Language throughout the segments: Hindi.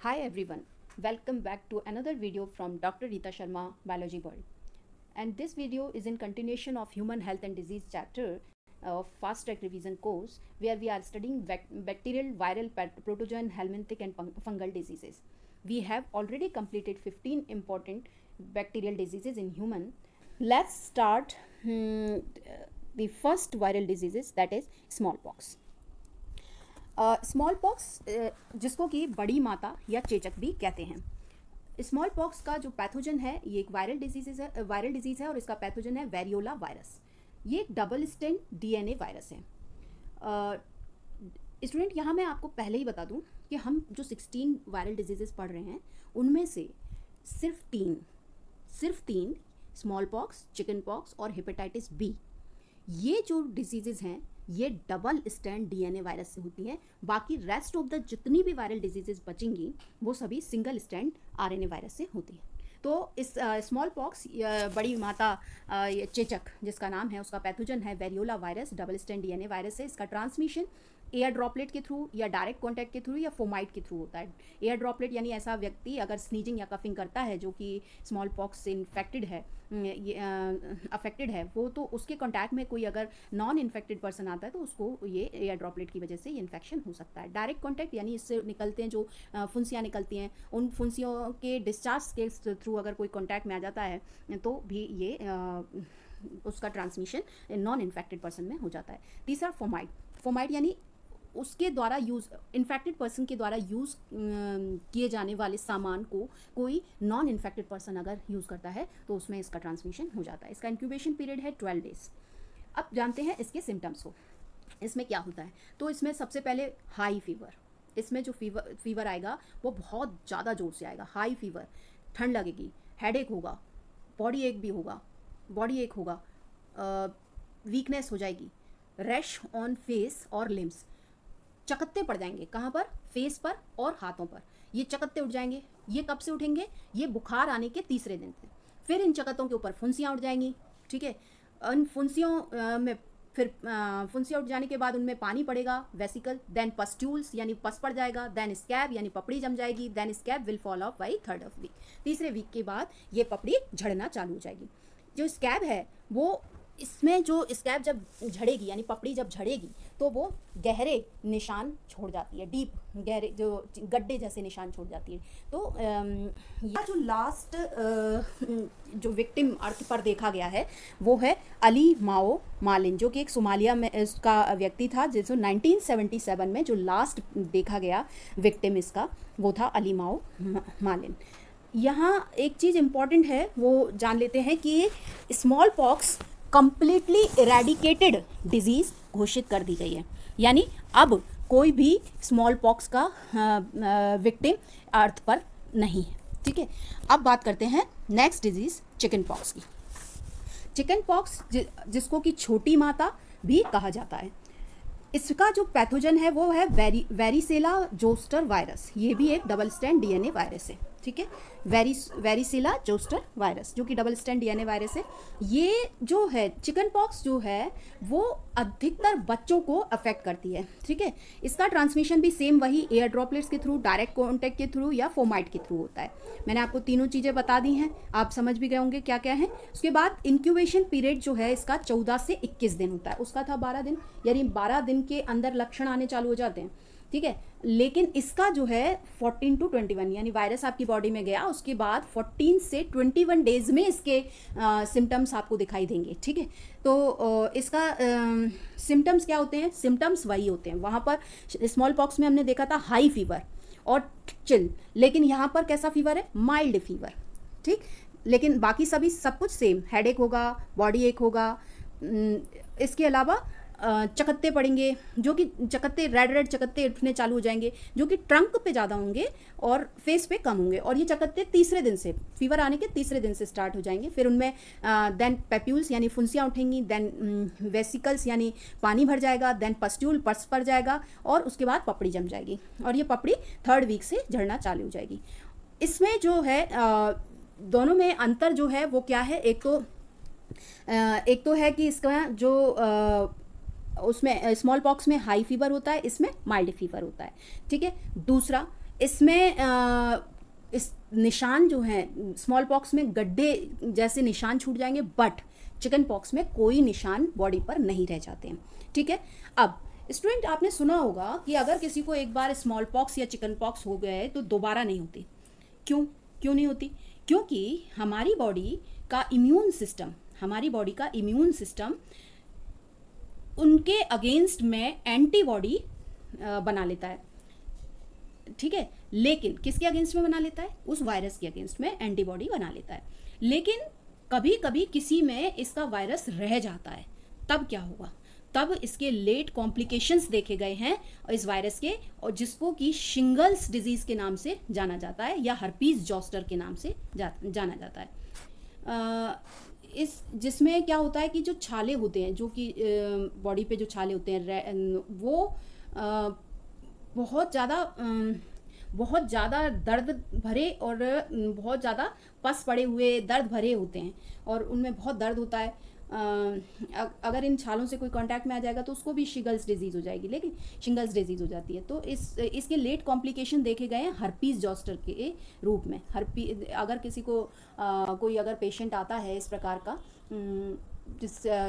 Hi everyone, welcome back to another video from Dr. Rita Sharma, Biology World. And this video is in continuation of Human Health and Disease chapter of Fast Track Revision course, where we are studying bacterial, viral, protozoan, helminthic and fungal diseases. We have already completed 15 important bacterial diseases in human. Let's start the first viral diseases, that is smallpox. Small pox जिसको कि बड़ी माता या चेचक भी कहते हैं. स्मॉल पॉक्स का जो पैथोजन है ये एक वायरल डिजीज़ है और इसका पैथोजन है वेरियोला वायरस. ये एक डबल स्ट्रैंड डीएनए वायरस है. स्टूडेंट यहाँ मैं आपको पहले ही बता दूँ कि हम जो 16 वायरल डिजीज़ेस पढ़ रहे हैं उनमें से सिर्फ तीन स्मॉल पॉक्स, चिकन पॉक्स और हेपेटाइटिस बी, ये जो डिजीज़ेस हैं ये डबल स्ट्रैंड डीएनए वायरस से होती हैं. बाकी रेस्ट ऑफ द जितनी भी वायरल डिजीजेस बचेंगी वो सभी सिंगल स्ट्रैंड आरएनए वायरस से होती हैं. तो इस स्मॉल पॉक्स बड़ी माता चेचक जिसका नाम है उसका पैथोजन है variola virus, double strand DNA virus है. इसका ट्रांसमिशन एयर ड्रॉपलेट के थ्रू या डायरेक्ट कॉन्टैक्ट के थ्रू या फोमाइट के थ्रू होता है. एयर ड्रॉपलेट यानी ऐसा व्यक्ति अगर स्नीजिंग या कफिंग करता है जो कि स्मॉल पॉक्स से इन्फेक्टेड है, अफेक्टेड है वो, तो उसके कॉन्टैक्ट में कोई अगर नॉन इन्फेक्टेड पर्सन आता है तो उसको ये एयर ड्रॉपलेट की वजह से ये इन्फेक्शन हो सकता है. डायरेक्ट कॉन्टैक्ट यानी इससे निकलते हैं जो फुंसियाँ निकलती हैं, उन फुंसियों के डिस्चार्ज के थ्रू अगर कोई कॉन्टैक्ट में आ जाता है तो भी ये उसका ट्रांसमिशन नॉन इन्फेक्टेड पर्सन में हो जाता है. तीसरा फोमाइट यानी उसके द्वारा इन्फेक्टेड पर्सन के द्वारा यूज़ किए जाने वाले सामान को कोई नॉन इन्फेक्टेड पर्सन अगर यूज़ करता है तो उसमें इसका ट्रांसमिशन हो जाता है. इसका इंक्यूबेशन पीरियड है 12 डेज. अब जानते हैं इसके सिम्टम्स को. इसमें क्या होता है तो इसमें सबसे पहले हाई फीवर. इसमें जो फीवर आएगा वो बहुत ज़्यादा ज़ोर से आएगा. हाई फीवर, ठंड लगेगी, हेडेक होगा, बॉडी एक होगा, वीकनेस हो जाएगी, रैश ऑन फेस और लिम्स. चकत्ते पड़ जाएंगे. कहाँ पर? फेस पर और हाथों पर. ये चकत्ते उठ जाएंगे. ये कब से उठेंगे? ये बुखार आने के तीसरे दिन से. फिर इन चकत्तों के ऊपर फुंसियाँ उठ जाएंगी. ठीक है. उन फुंसियों में फिर फुंसियाँ उठ जाने के बाद उनमें पानी पड़ेगा, वेसिकल, देन पस्ट्यूल्स यानी पस पड़ जाएगा, देन स्कैब यानी पपड़ी जम जाएगी, then scab will fall off by third of week. तीसरे वीक के बाद ये पपड़ी झड़ना चालू हो जाएगी. जो स्कैब है वो, इसमें जो स्कैब जब झड़ेगी यानी पपड़ी जब झड़ेगी तो वो गहरे निशान छोड़ जाती है, डीप गहरे जो गड्ढे जैसे निशान छोड़ जाती है. तो यह जो लास्ट जो विक्टिम अर्थ पर देखा गया है वो है अली माओ मालिन, जो कि एक सोमालिया में इसका व्यक्ति था, जिसको 1977 में जो लास्ट देखा गया विक्टिम इसका वो था अली माओ मालिन. यहाँ एक चीज़ इम्पॉर्टेंट है वो जान लेते हैं कि small pox completely eradicated disease घोषित कर दी गई है. यानी अब कोई भी स्मॉल पॉक्स का विक्टिम अर्थ पर नहीं है. ठीक है. अब बात करते हैं नेक्स्ट डिजीज़ चिकन पॉक्स की. चिकन पॉक्स जिसको कि छोटी माता भी कहा जाता है. इसका जो पैथोजन है वो है वेरिसेला जोस्टर वायरस. ये भी एक डबल स्ट्रैंड डीएनए वायरस है. ठीक है. वेरिसेला जोस्टर वायरस जो कि डबल स्ट्रैंड डीएनए वायरस है. ये जो है चिकन पॉक्स जो है वो अधिकतर बच्चों को अफेक्ट करती है. ठीक है. इसका ट्रांसमिशन भी सेम वही एयर ड्रॉपलेट्स के थ्रू, डायरेक्ट कॉन्टैक्ट के थ्रू या फोमाइट के थ्रू होता है. मैंने आपको तीनों चीज़ें बता दी हैं, आप समझ भी गए होंगे क्या क्या है. उसके बाद इंक्यूबेशन पीरियड जो है इसका 14 से 21 दिन होता है. उसका था 12 दिन, यानी 12 दिन के अंदर लक्षण आने चालू हो जाते हैं. ठीक है. लेकिन इसका जो है 14 to 21 यानी वायरस आपकी बॉडी में गया उसके बाद 14 से 21 डेज में इसके सिम्टम्स आपको दिखाई देंगे. ठीक है. तो इसका सिम्टम्स क्या होते हैं? सिम्टम्स वही होते हैं. वहाँ पर स्मॉल पॉक्स में हमने देखा था हाई फीवर और चिल, लेकिन यहाँ पर कैसा फीवर है? Mild fever. ठीक. लेकिन बाकी सभी सब कुछ सेम. हेडेक होगा, बॉडी एक होगा. इसके अलावा चकत्ते पड़ेंगे, जो कि चकत्ते रेड चकत्ते उठने चालू हो जाएंगे, जो कि ट्रंक पे ज़्यादा होंगे और फेस पे कम होंगे. और ये चकत्ते तीसरे दिन से, फीवर आने के तीसरे दिन से स्टार्ट हो जाएंगे. फिर उनमें देन पेप्यूल्स यानी फुंसियाँ उठेंगी, देन वेसिकल्स यानी पानी भर जाएगा, देन पस्ट्यूल पस पड़ जाएगा और उसके बाद पपड़ी जम जाएगी. और ये पपड़ी थर्ड वीक से झड़ना चालू हो जाएगी. इसमें जो है दोनों में अंतर जो है वो क्या है? एक तो है कि इसका जो उसमें स्मॉल पॉक्स में हाई फीवर होता है, इसमें माइल्ड फीवर होता है. ठीक है. दूसरा इसमें इस निशान जो हैं स्मॉल पॉक्स में गड्ढे जैसे निशान छूट जाएंगे, बट चिकन पॉक्स में कोई निशान बॉडी पर नहीं रह जाते हैं। ठीक है। अब स्टूडेंट, आपने सुना होगा कि अगर किसी को एक बार स्मॉल पॉक्स या चिकन पॉक्स हो गए तो दोबारा नहीं होती। क्यों क्यों नहीं होती? क्योंकि हमारी बॉडी का इम्यून सिस्टम उनके अगेंस्ट में एंटीबॉडी बना लेता है। ठीक है। लेकिन किसके अगेंस्ट में बना लेता है? उस वायरस के अगेंस्ट में एंटीबॉडी बना लेता है। लेकिन कभी कभी किसी में इसका वायरस रह जाता है, तब क्या होगा? तब इसके लेट कॉम्प्लिकेशंस देखे गए हैं इस वायरस के, और जिसको कि शिंगल्स डिजीज के नाम से जाना जाता है या हर्पीज जॉस्टर के नाम से जाना जाता है। इस जिसमें क्या होता है कि जो छाले होते हैं, जो कि बॉडी पे जो छाले होते हैं वो बहुत ज़्यादा दर्द भरे और बहुत ज़्यादा पस पड़े हुए दर्द भरे होते हैं, और उनमें बहुत दर्द होता है। अगर इन छालों से कोई कांटेक्ट में आ जाएगा तो उसको भी शिंगल्स डिजीज़ हो जाएगी, लेकिन शिंगल्स डिजीज़ हो जाती है। तो इसके लेट कॉम्प्लिकेशन देखे गए हैं हर्पीज जॉस्टर के रूप में। अगर किसी को कोई अगर पेशेंट आता है इस प्रकार का,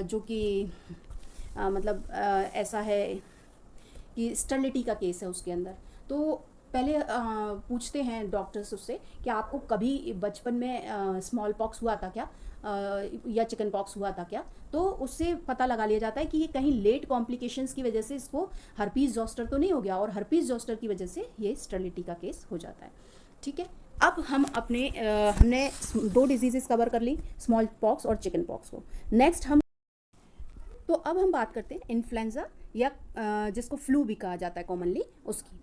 जो कि मतलब ऐसा है कि स्टर्लिटी का केस है उसके अंदर, तो पहले पूछते हैं डॉक्टर्स उससे कि आपको कभी बचपन में स्मॉल पॉक्स हुआ था क्या, या चिकन पॉक्स हुआ था क्या। तो उससे पता लगा लिया जाता है कि ये कहीं लेट कॉम्प्लिकेशंस की वजह से इसको हर्पीज जॉस्टर तो नहीं हो गया, और हर्पीज जॉस्टर की वजह से ये स्टर्लिटी का केस हो जाता है। ठीक है। अब हम हमने 2 डिजीजेस कवर कर ली, स्मॉल पॉक्स और चिकन पॉक्स को। नेक्स्ट तो अब हम बात करते हैं इन्फ्लुएंजा, या जिसको फ्लू भी कहा जाता है कॉमनली, उसकी।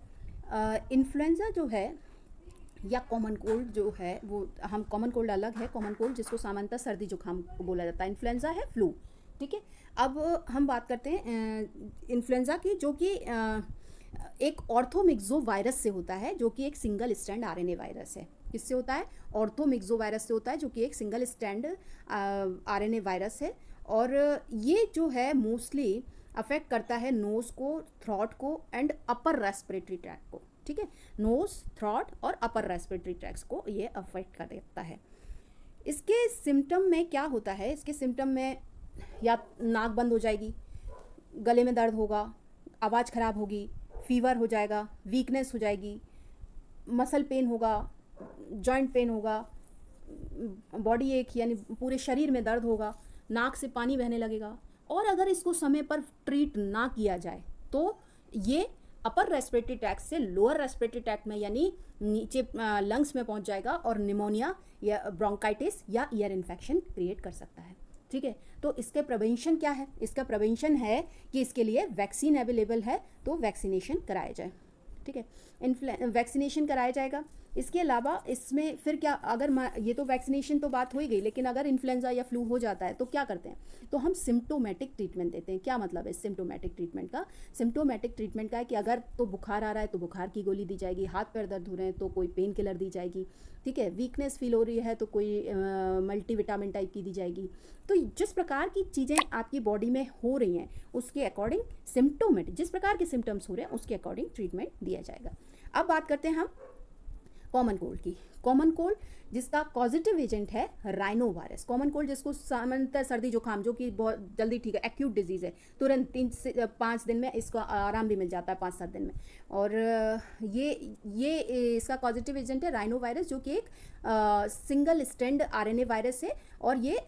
इन्फ्लुएंजा जो है या कॉमन कोल्ड जो है, वो हम कॉमन कोल्ड अलग है, कॉमन कोल्ड जिसको सामान्यतः सर्दी जुकाम को बोला जाता है, इन्फ्लुएंजा है फ्लू। ठीक है। अब हम बात करते हैं इन्फ्लुएंजा की, जो कि एक ऑर्थोमिक्सो वायरस से होता है, जो कि एक सिंगल स्टैंड आरएनए वायरस है। किससे होता है? ऑर्थोमिक्सो वायरस से होता है, जो कि एक सिंगल स्टैंड आरएनए वायरस है। और ये जो है मोस्टली अफेक्ट करता है नोज़ को, थ्रॉट को एंड अपर रेस्पिरेटरी ट्रैक्ट को। ठीक है। नोज़, थ्रॉट और अपर रेस्पिरेटरी ट्रैक्ट्स को ये अफेक्ट कर देता है। इसके सिम्टम में क्या होता है? इसके सिम्टम में या नाक बंद हो जाएगी, गले में दर्द होगा, आवाज़ ख़राब होगी, फीवर हो जाएगा, वीकनेस हो जाएगी, मसल पेन होगा, जॉइंट पेन होगा, बॉडी एक यानी पूरे शरीर में दर्द होगा, नाक से पानी बहने लगेगा। और अगर इसको समय पर ट्रीट ना किया जाए तो ये अपर रेस्पिरेटरी ट्रैक्ट से लोअर रेस्पिरेटरी ट्रैक्ट में यानी नीचे लंग्स में पहुंच जाएगा और निमोनिया या ब्रोंकाइटिस या ईयर इन्फेक्शन क्रिएट कर सकता है। ठीक है। तो इसके प्रिवेंशन क्या है? इसका प्रिवेंशन है कि इसके लिए वैक्सीन अवेलेबल है, तो वैक्सीनेशन कराया जाए। ठीक है। वैक्सीनेशन कराया जाएगा। इसके अलावा इसमें फिर क्या, अगर ये तो वैक्सीनेशन तो बात हो ही गई, लेकिन अगर इन्फ्लुएंजा या फ्लू हो जाता है तो क्या करते हैं? तो हम सिम्टोमेटिक ट्रीटमेंट देते हैं। क्या मतलब है सिम्टोमेटिक ट्रीटमेंट का? सिम्टोमेटिक ट्रीटमेंट का है कि अगर तो बुखार आ रहा है तो बुखार की गोली दी जाएगी, हाथ पैर दर्द हो रहे हैं तो कोई पेन किलर दी जाएगी। ठीक है। वीकनेस फील हो रही है तो कोई मल्टीविटामिन टाइप की दी जाएगी। तो जिस प्रकार की चीज़ें आपकी बॉडी में हो रही हैं उसके अकॉर्डिंग सिम्टोमेटिक, जिस प्रकार के सिम्टम्स हो रहे हैं उसके अकॉर्डिंग ट्रीटमेंट दिया जाएगा। अब बात करते हैं हम कॉमन कोल्ड की। कॉमन कोल्ड जिसका पॉजिटिव एजेंट है राइनो वायरस। कॉमन कोल्ड जिसको सामान्यतः सर्दी जुकाम, जो कि बहुत जल्दी ठीक है, एक्यूट डिजीज़ है, तुरंत 3 से 5 दिन में इसको आराम भी मिल जाता है, 5-7 दिन में। और ये इसका पॉजिटिव एजेंट है राइनो वायरस, जो कि एक सिंगल स्टैंड आरएनए वायरस है। और ये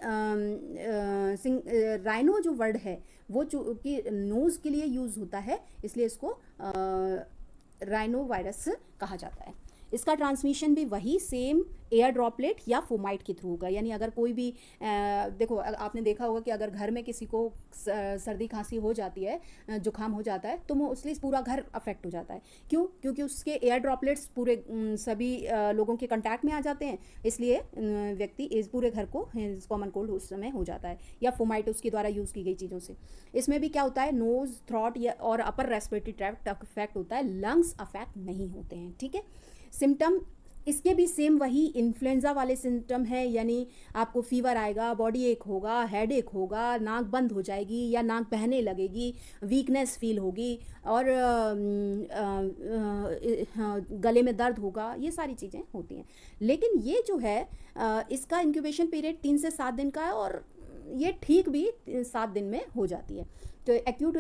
राइनो जो वर्ड है वो जो कि नोज़ के लिए यूज़ होता है, इसलिए इसको राइनो वायरस कहा जाता है। इसका ट्रांसमिशन भी वही सेम एयर ड्रॉपलेट या फोमाइट के थ्रू होगा। यानी अगर कोई भी देखो, आपने देखा होगा कि अगर घर में किसी को सर्दी खांसी हो जाती है, जुकाम हो जाता है, तो मोस्टली पूरा घर अफेक्ट हो जाता है। क्यों? क्योंकि उसके एयर ड्रॉपलेट्स पूरे सभी लोगों के कांटेक्ट में आ जाते हैं, इसलिए व्यक्ति इस पूरे घर को कॉमन कोल्ड उस समय हो जाता है, या फोमाइट उसके द्वारा यूज़ की गई चीज़ों से। इसमें भी क्या होता है, नोज़, थ्रॉट या और अपर रेस्पिरेटरी ट्रैक्ट अफेक्ट होता है, लंग्स अफेक्ट नहीं होते हैं। ठीक है। सिम्टम इसके भी सेम वही इन्फ्लुएंजा वाले सिम्टम है, यानी आपको फीवर आएगा, बॉडी एक होगा, हेड एक होगा, नाक बंद हो जाएगी या नाक बहने लगेगी, वीकनेस फील होगी और गले में दर्द होगा, ये सारी चीज़ें होती हैं। लेकिन ये जो है इसका इंक्यूबेशन पीरियड 3 से 7 दिन का है और ये ठीक भी 7 दिन में हो जाती है। तो एक्यूट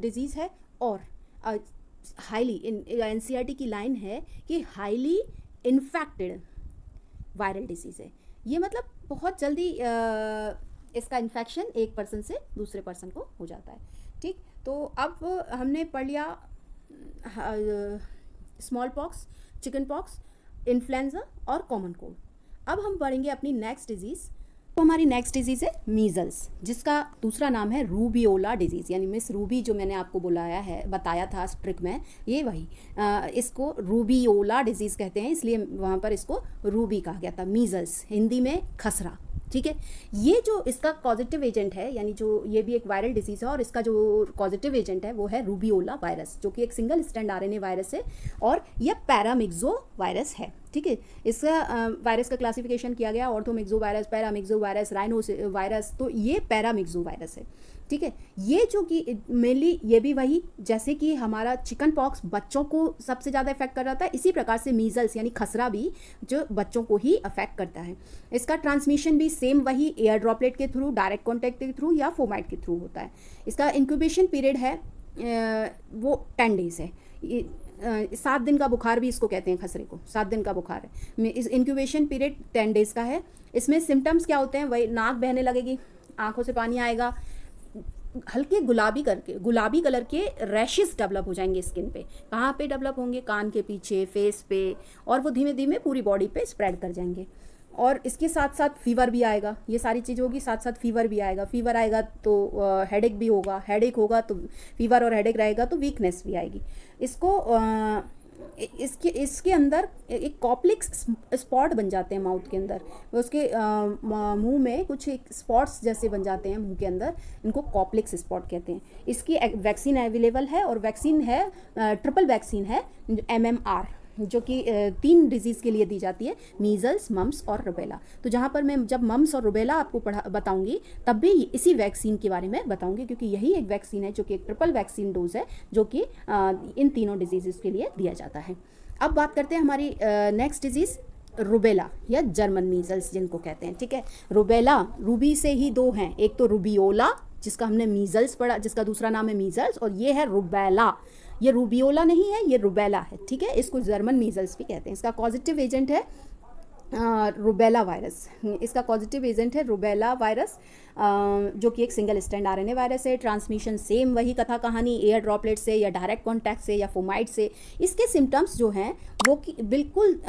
डिजीज़ है और हाईली एनसीईआरटी की लाइन है कि हाईली इन्फेक्टेड वायरल डिजीज़ है। ये मतलब बहुत जल्दी इसका इन्फेक्शन एक पर्सन से दूसरे पर्सन को हो जाता है। ठीक, तो अब हमने पढ़ लिया small pox, chicken pox, influenza और कॉमन कोल्ड। अब हम पढ़ेंगे अपनी नेक्स्ट डिजीज़। तो हमारी नेक्स्ट डिजीज़ है मीज़ल्स, जिसका दूसरा नाम है रूबियोला डिजीज़, यानी मिस रूबी जो मैंने आपको बताया था ट्रिक में, ये वही इसको रूबियोला डिजीज़ कहते हैं, इसलिए वहाँ पर इसको रूबी कहा गया था। मीज़ल्स हिंदी में खसरा। ठीक है, ये जो इसका कॉजेटिव एजेंट है, यानी जो ये भी एक वायरल डिजीज़ है और इसका जो कॉजेटिव एजेंट है वो है रूबियोला वायरस, जो कि एक सिंगल स्टैंड आरएनए वायरस है और यह पैरामिक्सो वायरस है। ठीक है, इसका वायरस का क्लासिफिकेशन किया गया orthomyxo virus, paramyxo virus, rhino virus, तो ये पैरामिक्सो वायरस है। ठीक है, ये जो कि मेनली ये भी वही जैसे कि हमारा चिकन पॉक्स बच्चों को सबसे ज़्यादा इफेक्ट कर रहा था, इसी प्रकार से मीज़ल्स यानी खसरा भी जो बच्चों को ही अफेक्ट करता है। इसका ट्रांसमिशन भी सेम वही एयर ड्रॉपलेट के थ्रू, डायरेक्ट कॉन्टैक्ट के थ्रू या फोमाइट के थ्रू होता है। इसका इंक्यूबेशन पीरियड है वो 10 डेज़ है। 7 दिन का बुखार भी इसको कहते हैं, खसरे को 7 दिन का बुखार है। इस इंक्यूबेशन पीरियड 10 डेज़ का है। इसमें सिम्टम्स क्या होते हैं, वही नाक बहने लगेगी, आँखों से पानी आएगा, हल्के गुलाबी कलर के रैशेस डेवलप हो जाएंगे स्किन पे। कहाँ पे डेवलप होंगे, कान के पीछे, फेस पे, और वो धीमे धीमे पूरी बॉडी पे स्प्रेड कर जाएंगे। और इसके साथ साथ फीवर भी आएगा, ये सारी चीज़ होगी, साथ साथ फीवर भी आएगा। फीवर आएगा तो हेडेक भी होगा, हेडेक होगा तो फीवर और हेडेक रहेगा तो वीकनेस भी आएगी। इसको इसके अंदर एक कॉप्लेक्स स्पॉट बन जाते हैं माउथ के अंदर, उसके मुंह में कुछ एक स्पॉट्स जैसे बन जाते हैं मुंह के अंदर, इनको कॉप्लेक्स स्पॉट कहते हैं। इसकी वैक्सीन अवेलेबल है और वैक्सीन है ट्रिपल वैक्सीन है MMR, जो कि 3 डिजीज़ के लिए दी जाती है, मीज़ल्स, मम्स और रुबेला। तो जहाँ पर मैं जब मम्स और रुबेला आपको बताऊंगी तब भी इसी वैक्सीन के बारे में बताऊंगी, क्योंकि यही एक वैक्सीन है जो कि एक ट्रिपल वैक्सीन डोज है जो कि इन तीनों डिजीज़ के लिए दिया जाता है। अब बात करते हैं हमारी नेक्स्ट डिजीज़ रुबेला या जर्मन मीज़ल्स जिनको कहते हैं। ठीक है, रुबेला, रूबी से ही 2 हैं, एक तो रूबियोला जिसका हमने मीज़ल्स पढ़ा, जिसका दूसरा नाम है मीज़ल्स, और ये है रुबेला। ये रूबियोला नहीं है, ये रुबेला है। ठीक है, इसको जर्मन मीज़ल्स भी कहते हैं। इसका पॉजिटिव एजेंट है रुबेला वायरस। इसका पॉजिटिव एजेंट है रुबेला वायरस, जो कि एक सिंगल स्टैंड आरएनए वायरस है। ट्रांसमिशन सेम वही कथा कहानी, एयर ड्रॉपलेट से या डायरेक्ट कॉन्टैक्ट से या फोमाइट से। इसके सिम्टम्स जो हैं वो बिल्कुल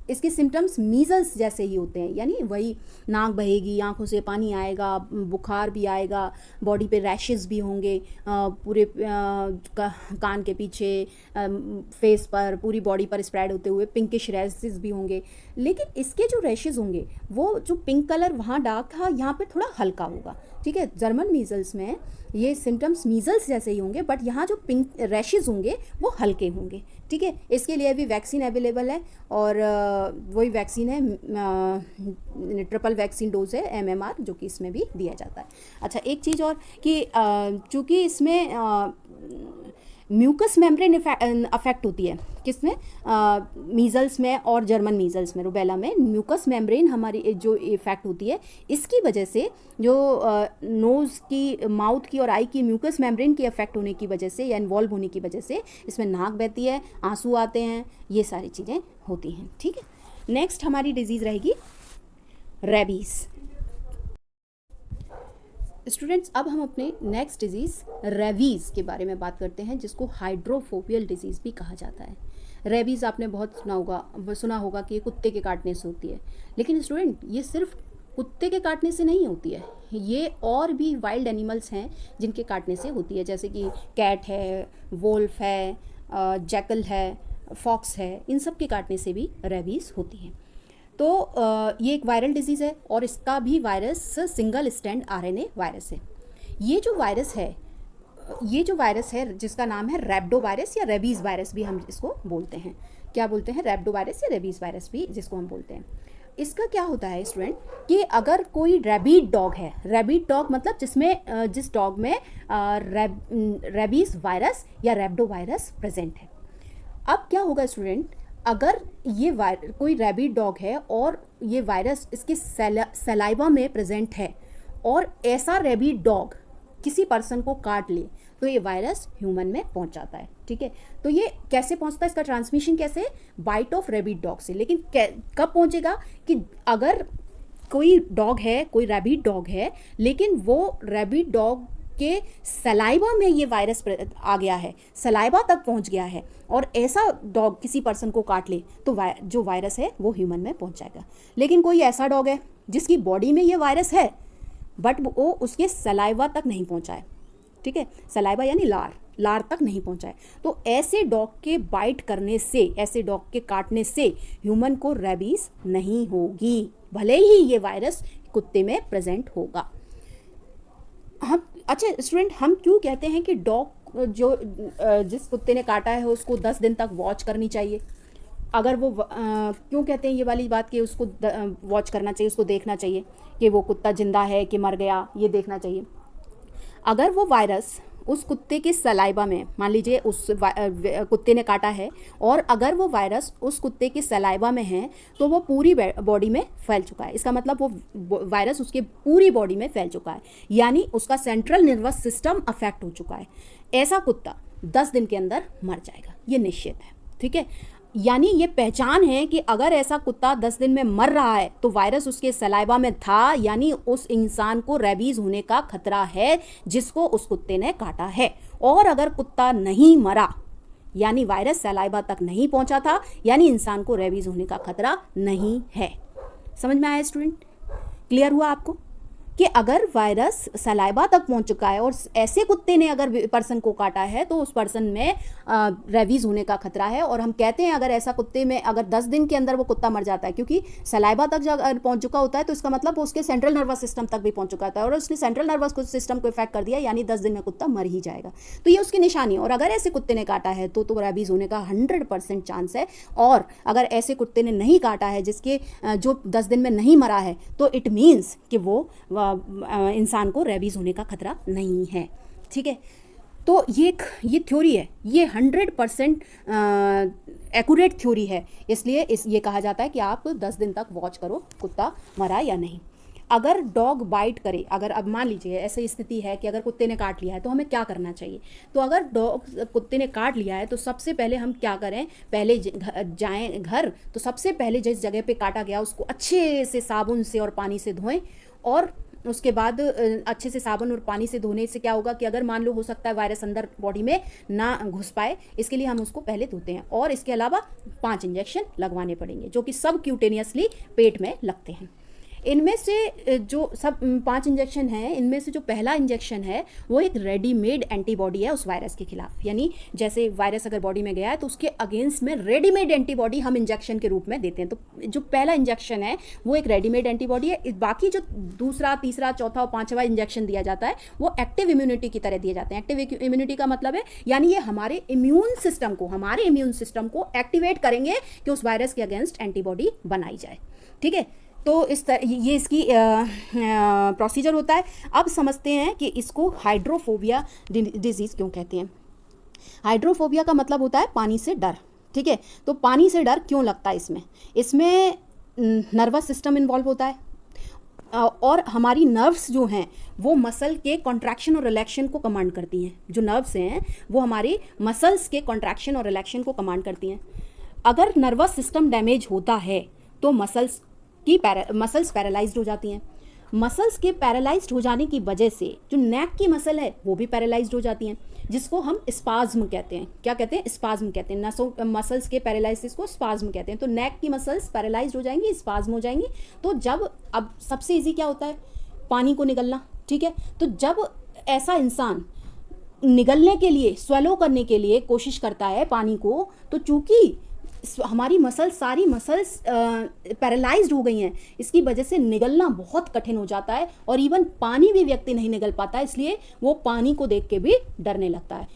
इसके सिम्टम्स मीज़ल्स जैसे ही होते हैं, यानी वही नाक बहेगी, आंखों से पानी आएगा, बुखार भी आएगा, बॉडी पे रैशेस भी होंगे, पूरे कान के पीछे, फेस पर, पूरी बॉडी पर स्प्रेड होते हुए पिंकिश रैशेस भी होंगे। लेकिन इसके जो रैशेस होंगे वो जो पिंक कलर वहाँ डार्क था, यहाँ पे थोड़ा हल्का होगा। ठीक है, जर्मन मीज़ल्स में ये सिम्टम्स मीज़ल्स जैसे ही होंगे, बट यहाँ जो पिंक रैशेस होंगे वो हल्के होंगे। ठीक है, इसके लिए भी वैक्सीन अवेलेबल है और वही वैक्सीन है, ट्रिपल वैक्सीन डोज है MMR, जो कि इसमें भी दिया जाता है। अच्छा, एक चीज़ और कि चूँकि इसमें म्यूकस मेम्ब्रेन अफेक्ट होती है, किसमें, मीज़ल्स में और जर्मन मीज़ल्स में, रुबेला में म्यूकस मेम्ब्रेन हमारी जो इफेक्ट होती है, इसकी वजह से जो नोज़ की, माउथ की और आई की म्यूकस मेम्ब्रेन की अफेक्ट होने की वजह से या इन्वॉल्व होने की वजह से इसमें नाक बहती है, आंसू आते हैं, ये सारी चीज़ें होती हैं। ठीक है, नेक्स्ट हमारी डिजीज़ रहेगी रेबीज़। स्टूडेंट्स, अब हम अपने नेक्स्ट डिजीज़ रेबीज़ के बारे में बात करते हैं, जिसको हाइड्रोफोबियल डिजीज़ भी कहा जाता है। रेबीज़ आपने बहुत सुना होगा कि ये कुत्ते के काटने से होती है, लेकिन स्टूडेंट ये सिर्फ कुत्ते के काटने से नहीं होती है, ये और भी वाइल्ड एनिमल्स हैं जिनके काटने से होती है, जैसे कि कैट है, वोल्फ है, जैकल है, फॉक्स है, इन सब के काटने से भी रेबीज़ होती है। तो ये एक वायरल डिजीज़ है और इसका भी virus single stand RNA virus है। ये जो वायरस है ये जो वायरस है जिसका नाम है रैब्डो वायरस या रेबीज़ वायरस भी हम इसको बोलते हैं। क्या बोलते हैं? रैब्डो वायरस या रेबीज़ वायरस भी जिसको हम बोलते हैं। इसका क्या होता है स्टूडेंट कि अगर कोई रैबिड डॉग है, रैबिड डॉग मतलब जिस डॉग में रेबीज़ वायरस या रैब्डो वायरस प्रेजेंट है। अब क्या होगा स्टूडेंट, अगर ये कोई रैबिड डॉग है और ये वायरस इसके सलाइवा में प्रेजेंट है और ऐसा रैबिड डॉग किसी पर्सन को काट ले तो ये वायरस ह्यूमन में पहुंच जाता है। ठीक है, तो ये कैसे पहुंचता है, इसका ट्रांसमिशन कैसे? बाइट ऑफ रैबिड डॉग से। लेकिन कब पहुंचेगा कि अगर कोई डॉग है, कोई रैबिड डॉग है, लेकिन वो रैबिड डॉग के सलाइवा में ये वायरस आ गया है, सलाइवा तक पहुंच गया है और ऐसा डॉग किसी पर्सन को काट ले तो जो वायरस है वो ह्यूमन में पहुंच जाएगा। लेकिन कोई ऐसा डॉग है जिसकी बॉडी में ये वायरस है बट वो उसके सलाइवा तक नहीं पहुंचा है। ठीक है, सलाइवा यानी लार तक नहीं पहुंचा है। तो ऐसे डॉग के बाइट करने से, ऐसे डॉग के काटने से ह्यूमन को रेबीज नहीं होगी, भले ही ये वायरस कुत्ते में प्रेजेंट होगा। हम अच्छा स्टूडेंट, हम क्यों कहते हैं कि डॉग जिस कुत्ते ने काटा है उसको 10 दिन तक वॉच करनी चाहिए? अगर वो क्यों कहते हैं ये वाली बात कि उसको वॉच करना चाहिए, उसको देखना चाहिए कि वो कुत्ता जिंदा है कि मर गया, ये देखना चाहिए। अगर वो वायरस उस कुत्ते के सलाइवा में, मान लीजिए उस कुत्ते ने काटा है और अगर वो वायरस उस कुत्ते के सलाइवा में है तो वो पूरी बॉडी में फैल चुका है। इसका मतलब वो वायरस उसके पूरी बॉडी में फैल चुका है, यानी उसका सेंट्रल नर्वस सिस्टम अफेक्ट हो चुका है। ऐसा कुत्ता 10 दिन के अंदर मर जाएगा, ये निश्चित है। ठीक है, यानी ये पहचान है कि अगर ऐसा कुत्ता 10 दिन में मर रहा है तो वायरस उसके सलाइवा में था, यानी उस इंसान को रेबीज होने का खतरा है जिसको उस कुत्ते ने काटा है। और अगर कुत्ता नहीं मरा, यानी वायरस सलाइवा तक नहीं पहुंचा था, यानी इंसान को रेबीज होने का खतरा नहीं है। समझ में आया स्टूडेंट? क्लियर हुआ आपको कि अगर वायरस सलाइवा तक पहुंच चुका है और ऐसे कुत्ते ने अगर पर्सन को काटा है तो उस पर्सन में रेबीज होने का खतरा है। और हम कहते हैं अगर ऐसा कुत्ते में अगर 10 दिन के अंदर वो कुत्ता मर जाता है, क्योंकि सलाइवा तक जब पहुंच चुका होता है तो इसका मतलब वो उसके सेंट्रल नर्वस सिस्टम तक भी पहुंच चुका होता है और उसने सेंट्रल नर्वस सिस्टम को इफेक्ट कर दिया, यानी 10 दिन में कुत्ता मर ही जाएगा। तो ये उसकी निशानी है। और अगर ऐसे कुत्ते ने काटा है तो रेबीज होने का 100% चांस है। और अगर ऐसे कुत्ते ने नहीं काटा है जिसके जो 10 दिन में नहीं मरा है तो इट मीन्स कि वो इंसान को रेबीज होने का खतरा नहीं है। ठीक है, तो ये थ्योरी है, ये 100% एक्यूरेट थ्योरी है। इसलिए ये कहा जाता है कि आप 10 दिन तक वॉच करो कुत्ता मरा या नहीं। अगर डॉग बाइट करे, अगर अब मान लीजिए ऐसी स्थिति है कि अगर कुत्ते ने काट लिया है तो हमें क्या करना चाहिए? तो अगर कुत्ते ने काट लिया है तो सबसे पहले हम क्या करें, पहले जाएं घर तो सबसे पहले जिस जगह पे काटा गया उसको अच्छे से साबुन से और पानी से धोएं। और उसके बाद अच्छे से साबुन और पानी से धोने से क्या होगा कि अगर मान लो हो सकता है वायरस अंदर बॉडी में ना घुस पाए, इसके लिए हम उसको पहले धोते हैं। और इसके अलावा 5 इंजेक्शन लगवाने पड़ेंगे जो कि सब क्यूटेनियसली पेट में लगते हैं। इनमें से जो सब 5 इंजेक्शन हैं, इनमें से जो पहला इंजेक्शन है वो एक रेडीमेड एंटीबॉडी है उस वायरस के खिलाफ। यानी जैसे वायरस अगर बॉडी में गया है तो उसके अगेंस्ट में रेडीमेड एंटीबॉडी हम इंजेक्शन के रूप में देते हैं। तो जो पहला इंजेक्शन है वो एक रेडीमेड एंटीबॉडी है। बाकी जो दूसरा, तीसरा, चौथा और 5वां इंजेक्शन दिया जाता है वो एक्टिव इम्यूनिटी की तरह दिए जाते हैं। एक्टिव इम्यूनिटी का मतलब है यानी ये हमारे इम्यून सिस्टम को एक्टिवेट करेंगे कि उस वायरस के अगेंस्ट एंटीबॉडी बनाई जाए। ठीक है, तो ये इसकी प्रोसीजर होता है। अब समझते हैं कि इसको हाइड्रोफोबिया डिजीज़ क्यों कहते हैं। हाइड्रोफोबिया का मतलब होता है पानी से डर। ठीक है, तो पानी से डर क्यों लगता है इसमें नर्वस सिस्टम इन्वॉल्व होता है और हमारी नर्व्स जो हैं वो मसल के कॉन्ट्रैक्शन और रिलैक्शन को कमांड करती हैं। जो नर्व्स हैं वो हमारी मसल्स के कॉन्ट्रैक्शन और रिलैक्शन को कमांड करती हैं। अगर नर्वस सिस्टम डैमेज होता है तो मसल्स पैरालाइज्ड हो जाती हैं। मसल्स के पैरालाइज्ड हो जाने की वजह से जो नेक की मसल है वो भी पैरालाइज्ड हो जाती हैं, जिसको हम स्पाज्म कहते हैं। क्या कहते हैं? स्पाज्म कहते हैं। नसों मसल्स के पैरालाइसिस को स्पाज्म कहते हैं। तो नेक की मसल्स पैरालाइज्ड हो जाएंगी, स्पाज्म हो जाएंगी। तो जब अब सबसे ईजी क्या होता है? पानी को निगलना। ठीक है, तो जब ऐसा इंसान निगलने के लिए, स्वेलो करने के लिए कोशिश करता है पानी को, तो चूंकि हमारी मसल्स, सारी मसल्स पैरालाइज्ड हो गई हैं, इसकी वजह से निगलना बहुत कठिन हो जाता है और इवन पानी भी व्यक्ति नहीं निगल पाता, इसलिए वो पानी को देख के भी डरने लगता है।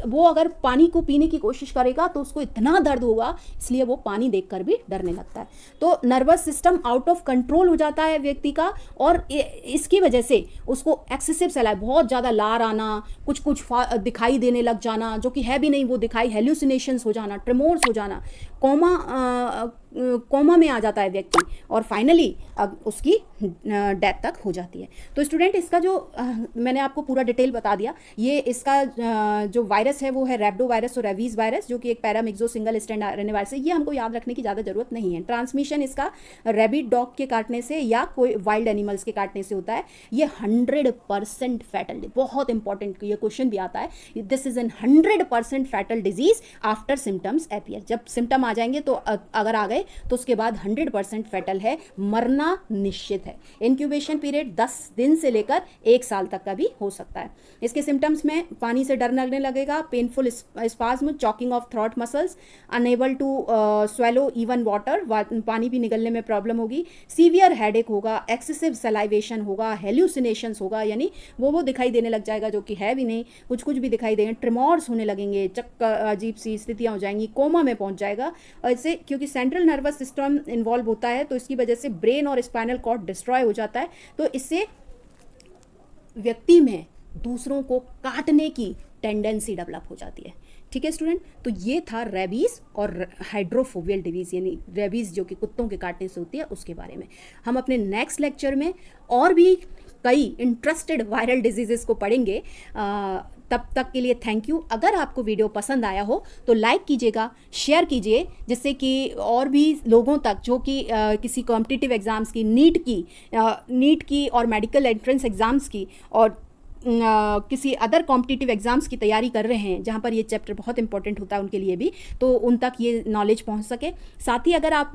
वो अगर पानी को पीने की कोशिश करेगा तो उसको इतना दर्द होगा, इसलिए वो पानी देखकर भी डरने लगता है। तो nervous system out of control हो जाता है व्यक्ति का, और इसकी वजह से उसको एक्सेसिव सलाइ, बहुत ज़्यादा लार आना, कुछ कुछ दिखाई देने लग जाना जो कि है भी नहीं वो दिखाई, हेल्यूसिनेशंस हो जाना, ट्रेमोर्स हो जाना, कोमा में आ जाता है व्यक्ति, और फाइनली अब उसकी डेथ तक हो जाती है। तो स्टूडेंट, इसका जो मैंने आपको पूरा डिटेल बता दिया, ये इसका जो वायरस है वो है रैबिडो वायरस और रेबीज वायरस, जो कि एक paramyxo single strand RNA virus है। ये हमको याद रखने की ज़्यादा ज़रूरत नहीं है। ट्रांसमिशन इसका रैबिड डॉग के काटने से या कोई वाइल्ड एनिमल्स के काटने से होता है। ये 100% फैटल, बहुत इंपॉर्टेंट ये क्वेश्चन भी आता है, this is an 100% fatal disease after symptoms appear. जब सिम्टम आ जाएंगे तो अगर आ गए तो उसके बाद 100% फैटल है, मरना निश्चित है। इंक्यूबेशन पीरियड 10 दिन से लेकर 1 साल तक का भी हो सकता है। इसके सिम्टम्स में पानी से डर लगने लगेगा, painful spasm, choking of throat muscles, unable to swallow even water, पानी भी निगलने में प्रॉब्लम होगी, सीवियर हेडेक होगा, एक्सेसिव सलाइवेशन होगा, हेल्यूसिनेशंस होगा, यानी वो दिखाई देने लग जाएगा जो कि है भी नहीं, कुछ कुछ भी दिखाई देंगे, ट्रेमोर्स होने लगेंगे, चक्कर, अजीब सी स्थितियाँ हो जाएंगी, कोमा में पहुंच जाएगा। और इससे क्योंकि सेंट्रल नर्वस सिस्टम इन्वॉल्व होता है तो इसकी वजह से ब्रेन और स्पाइनल कॉर्ड डिस्ट्रॉय हो जाता है, तो इससे व्यक्ति में दूसरों को काटने की टेंडेंसी डेवलप हो जाती है। ठीक है स्टूडेंट, तो ये था रेबीज और हाइड्रोफोबियल डिजीज, यानी रेबीज जो कि कुत्तों के काटने से होती है उसके बारे में। हम अपने नेक्स्ट लेक्चर में और भी कई इंटरेस्टेड वायरल डिजीजेस को पढ़ेंगे। तब तक के लिए थैंक यू। अगर आपको वीडियो पसंद आया हो तो लाइक कीजिएगा, शेयर कीजिए, जिससे कि और भी लोगों तक जो कि किसी कॉम्पिटिटिव एग्ज़ाम्स की, नीट की और मेडिकल एंट्रेंस एग्ज़ाम्स की और किसी अदर कॉम्पिटिटिव एग्ज़ाम्स की तैयारी कर रहे हैं जहाँ पर ये चैप्टर बहुत इंपॉर्टेंट होता है उनके लिए भी, तो उन तक ये नॉलेज पहुँच सके। साथ ही अगर आप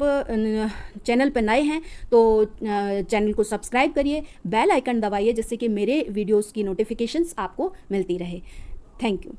चैनल पर नए हैं तो चैनल को सब्सक्राइब करिए, बेल आइकन दबाइए, जिससे कि मेरे वीडियोज़ की नोटिफिकेशंस आपको मिलती रहे। Thank you.